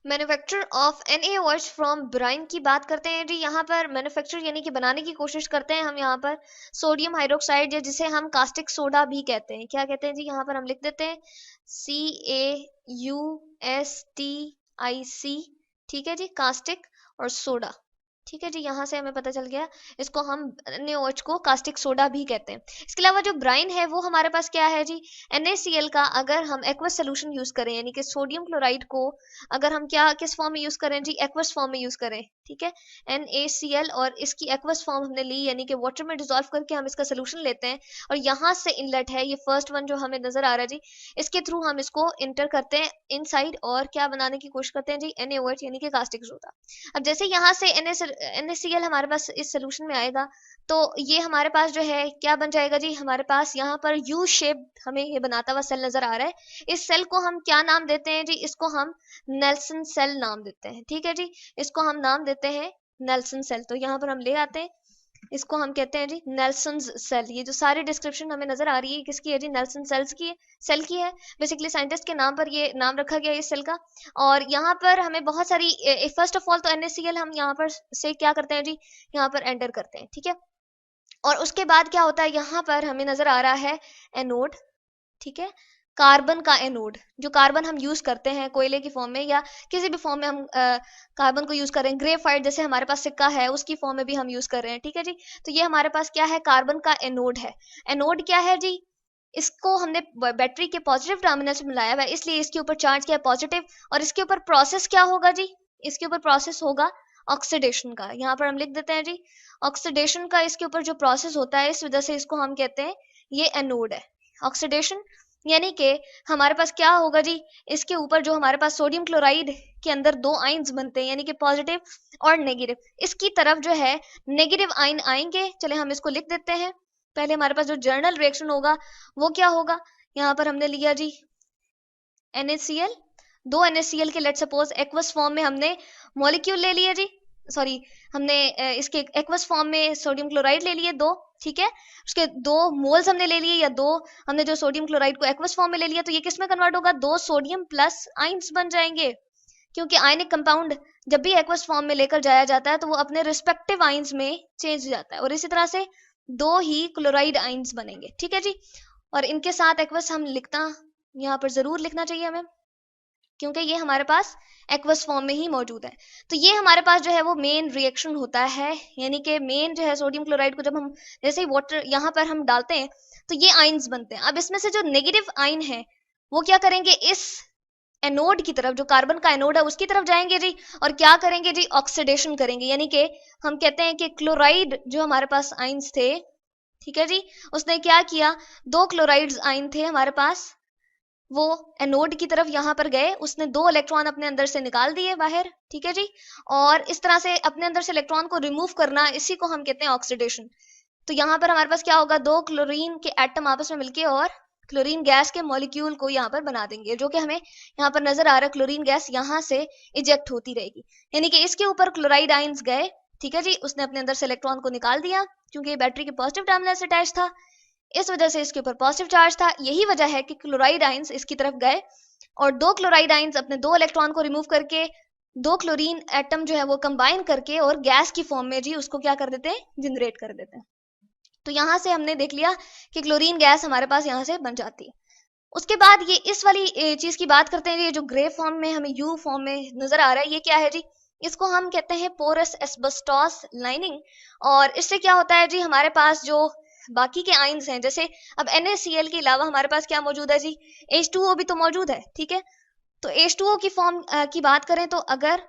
Manufacture of NaOH from brine की बात करते हैं जी। यहाँ पर मैन्युफैक्चर यानी कि बनाने की कोशिश करते हैं हम यहाँ पर सोडियम हाइड्रोक्साइड, या जिसे हम कास्टिक सोडा भी कहते हैं। क्या कहते हैं जी, यहाँ पर हम लिख देते हैं CaUSTIC। ठीक है जी, कास्टिक और सोडा। ठीक है जी, यहाँ से हमें पता चल गया इसको हम NaOH को कास्टिक सोडा भी कहते हैं। इसके अलावा जो ब्राइन है वो हमारे पास क्या है जी, NaCl का अगर हम एक्वस सोल्यूशन यूज करें, यानी कि सोडियम क्लोराइड को अगर हम क्या किस फॉर्म में यूज करें जी, एक्वस फॉर्म में यूज करें। ठीक है, NaCl, और इसकी एक्वस फॉर्म हमने ली, यानी कि वाटर में डिसॉल्व करके हम इसका सोल्यूशन लेते हैं, और यहाँ से इनलेट है ये फर्स्ट वन जो हमें नजर आ रहा है जी, इसके थ्रू हम इसको इंटर करते हैं इनसाइड, और क्या बनाने की कोशिश करते हैं जी, NaOH यानी कि कास्टिक सोडा। अब जैसे यहाँ से NaCl हमारे पास इस सोल्यूशन में आएगा, तो ये हमारे पास जो है क्या बन जाएगा जी, हमारे पास यहाँ पर यू शेप हमें ये बनाता हुआ सेल नजर आ रहा है। इस सेल को हम क्या नाम देते हैं जी, इसको हम नेल्सन सेल नाम देते हैं। ठीक है जी, इसको हम नाम देते हैं नेल्सन सेल। तो यहाँ पर हम ले आते हैं, इसको हम कहते हैं जी नेल्सन सेल। ये जो सारी डिस्क्रिप्शन हमें नजर आ रही है किसकी है जी, नेल्सन सेल्स की है, सेल की है। बेसिकली साइंटिस्ट के नाम पर ये नाम रखा गया है इस सेल का। और यहाँ पर हमें बहुत सारी, फर्स्ट ऑफ ऑल तो NaCl हम यहाँ पर से क्या करते हैं जी, यहाँ पर एंटर करते हैं। ठीक है, और उसके बाद क्या होता है, यहाँ पर हमें नजर आ रहा है एनोड। ठीक है, कार्बन का एनोड, जो कार्बन हम यूज करते हैं कोयले की फॉर्म में या किसी भी फॉर्म में हम कार्बन को यूज करें, ग्रेफाइट जैसे हमारे पास सिक्का है उसकी फॉर्म में भी हम यूज कर रहे हैं। ठीक है जी, तो ये हमारे पास क्या है, कार्बन का एनोड है। एनोड क्या है जी, इसको हमने बैटरी के पॉजिटिव टर्मिनल से मिलाया हुआ है, इसलिए इसके ऊपर चार्ज क्या है, पॉजिटिव। और इसके ऊपर प्रोसेस क्या होगा जी, इसके ऊपर प्रोसेस होगा ऑक्सीडेशन का। यहाँ पर हम लिख देते हैं जी ऑक्सीडेशन का, इसके ऊपर जो प्रोसेस होता है इस वजह से इसको हम कहते हैं ये एनोड है। ऑक्सीडेशन यानी कि हमारे पास क्या होगा जी, इसके ऊपर जो हमारे पास सोडियम क्लोराइड के अंदर दो आइंस बनते हैं, यानी कि पॉजिटिव और नेगेटिव, इसकी तरफ जो है नेगेटिव आइन आएंगे। चले हम इसको लिख देते हैं। पहले हमारे पास जो जर्नल रिएक्शन होगा वो क्या होगा, यहाँ पर हमने लिया जी NaCl, दो NaCl के लेट सपोज एक्वस फॉर्म में हमने मॉलिक्यूल ले लिए जी, सॉरी हमने इसके एक्वस फॉर्म में सोडियम क्लोराइड ले लिए दो। ठीक है, उसके दो मोल्स हमने ले लिए, या दो हमने जो सोडियम क्लोराइड को एक्वस फॉर्म में ले लिया, तो ये किस में कन्वर्ट होगा, दो सोडियम प्लस आइंस बन जाएंगे। क्योंकि आयनिक कंपाउंड जब भी एक्वस फॉर्म में लेकर जाया जाता है तो वो अपने रिस्पेक्टिव आइंस में चेंज हो जाता है, और इसी तरह से दो ही क्लोराइड आइंस बनेंगे। ठीक है जी, और इनके साथ एक्वस हम लिखना यहाँ पर जरूर लिखना चाहिए हमें, क्योंकि ये हमारे पास एक्वस फॉर्म में ही मौजूद है। तो ये हमारे पास जो है वो मेन रिएक्शन होता है, यानी कि मेन जो है सोडियम क्लोराइड को जब हम जैसे ही वाटर यहाँ पर हम डालते हैं तो ये आइंस बनते हैं। अब इसमें से जो नेगेटिव आइन है वो क्या करेंगे, इस एनोड की तरफ, जो कार्बन का एनोड है उसकी तरफ जाएंगे जी, और क्या करेंगे जी, ऑक्सीडेशन करेंगे। यानी कि हम कहते हैं कि क्लोराइड जो हमारे पास आइंस थे, ठीक है जी, उसने क्या किया, दो क्लोराइड्स आइन थे हमारे पास, वो एनोड की तरफ यहाँ पर गए, उसने दो इलेक्ट्रॉन अपने अंदर से निकाल दिए बाहर। ठीक है जी, और इस तरह से अपने अंदर से इलेक्ट्रॉन को रिमूव करना, इसी को हम कहते हैं ऑक्सीडेशन। तो यहाँ पर हमारे पास क्या होगा, दो क्लोरीन के एटम आपस में मिलके और क्लोरीन गैस के मॉलिक्यूल को यहाँ पर बना देंगे, जो कि हमें यहाँ पर नजर आ रहा है क्लोरीन गैस यहाँ से इजेक्ट होती रहेगी। यानी कि इसके ऊपर क्लोराइड आइंस गए, ठीक है जी, उसने अपने अंदर से इलेक्ट्रॉन को निकाल दिया, क्योंकि बैटरी के पॉजिटिव टर्मिनल से अटैच था, इस वजह से इसके ऊपर पॉजिटिव चार्ज था। यही वजह है कि क्लोराइड आइंस इसकी तरफ गए, और दो क्लोराइड आइंस अपने दो इलेक्ट्रॉन को रिमूव करके दो क्लोरीन एटम जो है वो कंबाइन करके और गैस की फॉर्म में जी उसको क्या कर देते हैं, जनरेट कर देते हैं। तो यहाँ से हमने देख लिया कि क्लोरीन गैस हमारे पास यहाँ से बन जाती है। उसके बाद ये इस वाली चीज की बात करते हैं, ये जो ग्रे फॉर्म में हमें यू फॉर्म में नजर आ रहा है, ये क्या है जी, इसको हम कहते हैं पोरस एस्बेस्टोस लाइनिंग। और इससे क्या होता है जी, हमारे पास जो बाकी के आइंस हैं, जैसे अब NaCl के अलावा हमारे पास क्या मौजूद है जी, H2O भी तो मौजूद है। ठीक है, तो H2O की फॉर्म की बात करें तो अगर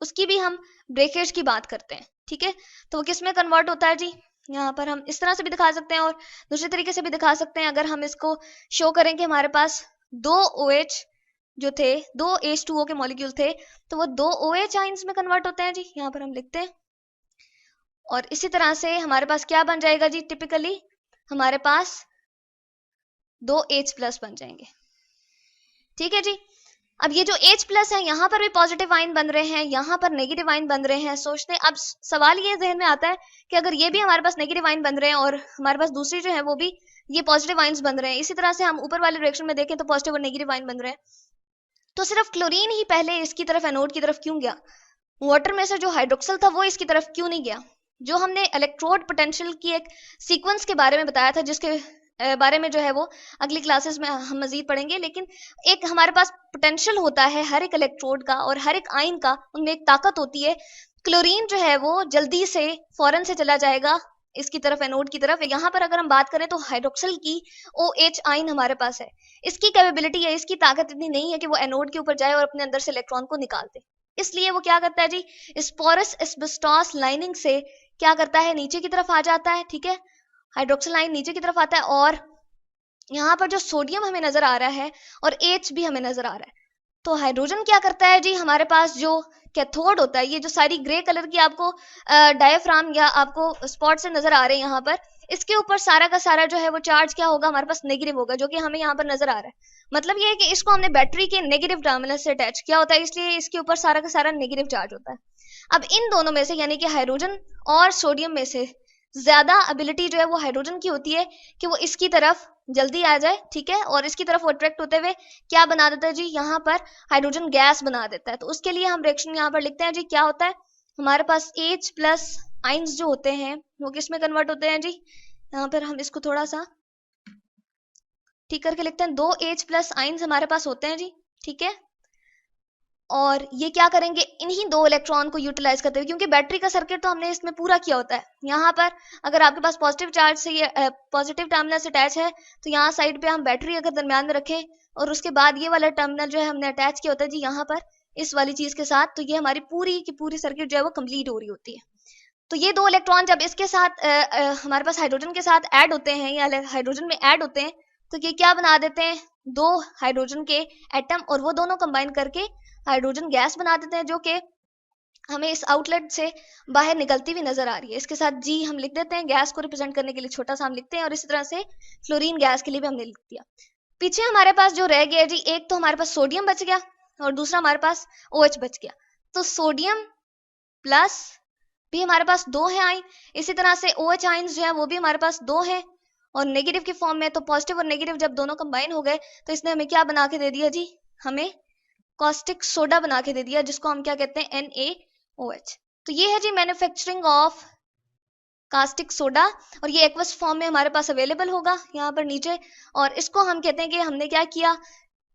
उसकी भी हम ब्रेकेज की बात करते हैं, ठीक है, तो वो किस में कन्वर्ट होता है जी, यहाँ पर हम इस तरह से भी दिखा सकते हैं और दूसरे तरीके से भी दिखा सकते हैं। अगर हम इसको शो करें कि हमारे पास दो OH जो थे, दो H2O के मॉलिक्यूल थे, तो वो दो OH आइंस में कन्वर्ट होते हैं जी, यहाँ पर हम लिखते हैं। और इसी तरह से हमारे पास क्या बन जाएगा जी, टिपिकली हमारे पास दो H+ बन जाएंगे। ठीक है जी, अब ये जो H+ है यहाँ पर भी पॉजिटिव आइन बन रहे हैं, यहाँ पर नेगेटिव आइन बन रहे हैं। सोचते हैं, अब सवाल ये जहन में आता है कि अगर ये भी हमारे पास नेगेटिव आइन बन रहे हैं और हमारे पास दूसरी जो है वो भी ये पॉजिटिव आइंस बन रहे हैं, इसी तरह से हम ऊपर वाले डायरेक्शन में देखें तो पॉजिटिव और नेगेटिव आइन बन रहे हैं, तो सिर्फ क्लोरीन ही पहले इसकी तरफ एनोड की तरफ क्यों गया, वाटर में से जो हाइड्रोक्सल था वो इसकी तरफ क्यों नहीं गया। जो हमने इलेक्ट्रोड पोटेंशियल की एक सीक्वेंस के बारे में बताया था, जिसके बारे में जो है वो अगली क्लासेस में हम मजीद पढ़ेंगे, लेकिन एक हमारे पास पोटेंशियल होता है हर एक इलेक्ट्रोड का और हर एक आयन का, उनमें एक ताकत होती है। क्लोरीन जो है वो जल्दी से फौरन से चला जाएगा इसकी तरफ एनोड की तरफ। यहाँ पर अगर हम बात करें तो हाइड्रोक्सल की OH आयन हमारे पास है, इसकी कैपेबिलिटी है, इसकी ताकत इतनी नहीं है कि वो एनोड के ऊपर जाए और अपने अंदर से इलेक्ट्रॉन को निकाल दे। इसलिए वो क्या करता है जी, इस पोरस एस्बेस्टॉस लाइनिंग से क्या करता है, नीचे की तरफ आ जाता है। ठीक है, हाइड्रोक्सल आयन नीचे की तरफ आता है और यहाँ पर जो सोडियम हमें नजर आ रहा है और H भी हमें नजर आ रहा है। तो हाइड्रोजन क्या करता है जी, हमारे पास जो कैथोड होता है, ये जो सारी ग्रे कलर की आपको डायफ्राम या आपको स्पॉट से नजर आ रहे हैं यहाँ पर, इसके ऊपर सारा का सारा जो है वो चार्ज क्या होगा, हमारे पास नेगेटिव होगा, जो कि हमें यहाँ पर नजर आ रहा है। मतलब ये है कि इसको हमने बैटरी के नेगेटिव टर्मिनल से अटैच किया होता है, इसलिए इसके ऊपर सारा का सारा नेगेटिव चार्ज होता है। अब इन दोनों में से यानी कि हाइड्रोजन और सोडियम में से ज्यादा एबिलिटी जो है वो हाइड्रोजन की होती है कि वो इसकी तरफ जल्दी आ जाए। ठीक है, और इसकी तरफ वो अट्रैक्ट होते हुए क्या बना देता है जी, यहाँ पर हाइड्रोजन गैस बना देता है। तो उसके लिए हम रिएक्शन यहाँ पर लिखते हैं जी, क्या होता है हमारे पास H प्लस आइंस जो होते हैं वो किस में कन्वर्ट होते हैं जी, यहाँ पर हम इसको थोड़ा सा ठीक करके लिखते हैं, 2 H प्लस आइंस हमारे पास होते हैं जी। ठीक है, और ये क्या करेंगे, इन्हीं 2 इलेक्ट्रॉन को यूटिलाइज करते हुए, क्योंकि बैटरी का सर्किट तो हमने इसमें पूरा किया होता है। यहाँ पर अगर आपके पास पॉजिटिव चार्ज से ये पॉजिटिव टर्मिनल से अटैच है, तो यहाँ साइड पे हम बैटरी अगर दरमियान में रखें और उसके बाद ये वाला टर्मिनल जो है हमने अटैच किया होता है जी यहाँ पर इस वाली चीज के साथ, तो ये हमारी पूरी की पूरी सर्किट जो है वो कंप्लीट हो रही होती है। तो ये 2 इलेक्ट्रॉन जब इसके साथ हमारे पास हाइड्रोजन के साथ ऐड होते हैं या हाइड्रोजन में ऐड होते हैं, तो ये क्या बना देते हैं, 2 हाइड्रोजन के एटम, और वो दोनों कंबाइन करके हाइड्रोजन गैस बना देते हैं, जो कि हमें इस आउटलेट से बाहर निकलती हुई नजर आ रही है। इसके साथ जी हम लिख देते हैं, गैस को रिप्रेजेंट करने के लिए छोटा सा हम लिखते हैं, और इसी तरह से फ्लोरीन गैस के लिए भी हमने लिख दिया। पीछे हमारे पास जो रह गया जी, एक तो हमारे पास सोडियम बच गया और दूसरा हमारे पास OH बच गया। तो सोडियम प्लस भी हमारे पास 2 है आयन, इसी तरह से OH आयन्स जो है वो भी हमारे पास 2 है और नेगेटिव की फॉर्म में। तो पॉजिटिव और नेगेटिव जब दोनों कंबाइन हो गए तो इसने हमें क्या बना के दे दिया जी, हमें कॉस्टिक सोडा बना के दे दिया, जिसको हम क्या कहते हैं, NaOH। तो ये है जी मैन्युफैक्चरिंग ऑफ कास्टिक सोडा, और ये एक्वस फॉर्म में हमारे पास अवेलेबल होगा यहाँ पर नीचे। और इसको हम कहते हैं कि हमने क्या किया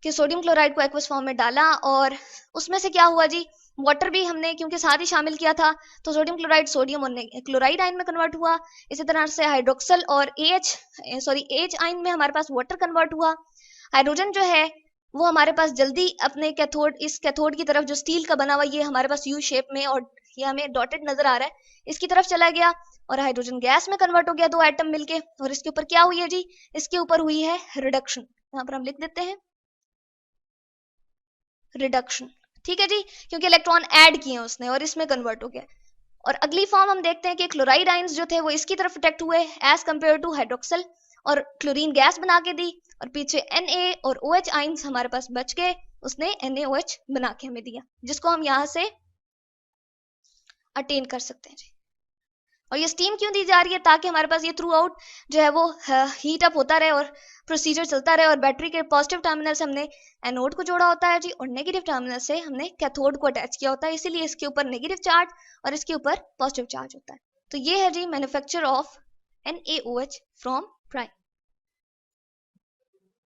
कि सोडियम क्लोराइड को एक्वस फॉर्म में डाला और उसमें से क्या हुआ जी, वाटर भी हमने क्योंकि साथ ही शामिल किया था, तो सोडियम क्लोराइड सोडियम और क्लोराइड आयन में कन्वर्ट हुआ। इसी तरह से हाइड्रोक्सल और H आयन में हमारे पास वाटर कन्वर्ट हुआ। हाइड्रोजन जो है वो हमारे पास जल्दी अपने कैथोड, इस कैथोड की तरफ जो स्टील का बना हुआ ये हमारे पास U शेप में और ये हमें डॉटेड नजर आ रहा है, इसकी तरफ चला गया और हाइड्रोजन गैस में कन्वर्ट हो गया 2 एटम मिलके। और इसके ऊपर क्या हुई है जी, इसके ऊपर हुई है रिडक्शन, यहाँ पर हम लिख देते हैं रिडक्शन। ठीक है जी, क्योंकि इलेक्ट्रॉन ऐड किए उसने और इसमें कन्वर्ट हो गया। और अगली फॉर्म हम देखते हैं कि क्लोराइड आयंस जो थे वो इसकी तरफ अटैक्ट हुए एज कंपेयर टू हाइड्रोक्सल और क्लोरीन गैस बना के दी, और पीछे Na और OH आयंस हमारे पास बच गए, उसने NaOH बना के हमें दिया, जिसको हम यहाँ से अटेन कर सकते हैं जी। और ये स्टीम क्यों दी जा रही है, ताकि हमारे पास ये थ्रू आउट जो है वो हीट अप होता रहे और प्रोसीजर चलता रहे। और बैटरी के पॉजिटिव टर्मिनल से हमने एनोड को जोड़ा होता है जी, और नेगेटिव टर्मिनल से हमने कैथोड को अटैच किया होता है, इसीलिए इसके ऊपर नेगेटिव चार्ज और इसके ऊपर पॉजिटिव चार्ज होता है। तो ये है जी manufacture of NaOH from prime.